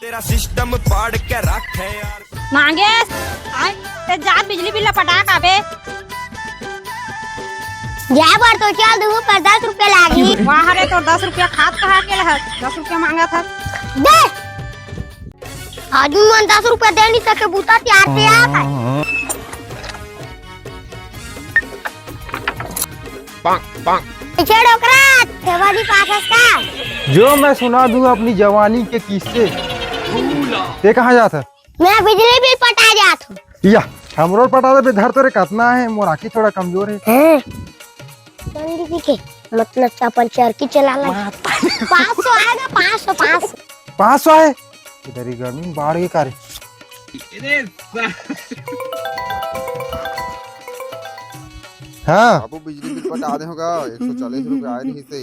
तेरा सिस्टम पाड़ के रख है यार। मांगे ते जात बिजली बिल पटा का बे जा बार तो चल दूंगा पर 10 रुपए लागी। वहाँ रे तो 10 रुपया खाद कहा के लहर 10 रुपया मांगा था दे आज मन 10 रुपए दे नहीं सके बूता तैयार पे आता है। छेड़ो करा देवाली पास का जो मैं सुना दूं अपनी जवानी के किस्से। ते कहाँ जात है? मैं बिजली बिल पटा जात हूँ। या हमरो पटा दे धर तोरे कतना है मोर आँखी थोड़ा कमजोर है। चंडी जी के मतलब चपल चरकी चला ला 500 आएगा 500 500 है इधर ही गर्मी में बाढ़ के कार्य। हाँ बाबू बिजली बिल पटा दे होगा 140 रुपए आए नहीं से।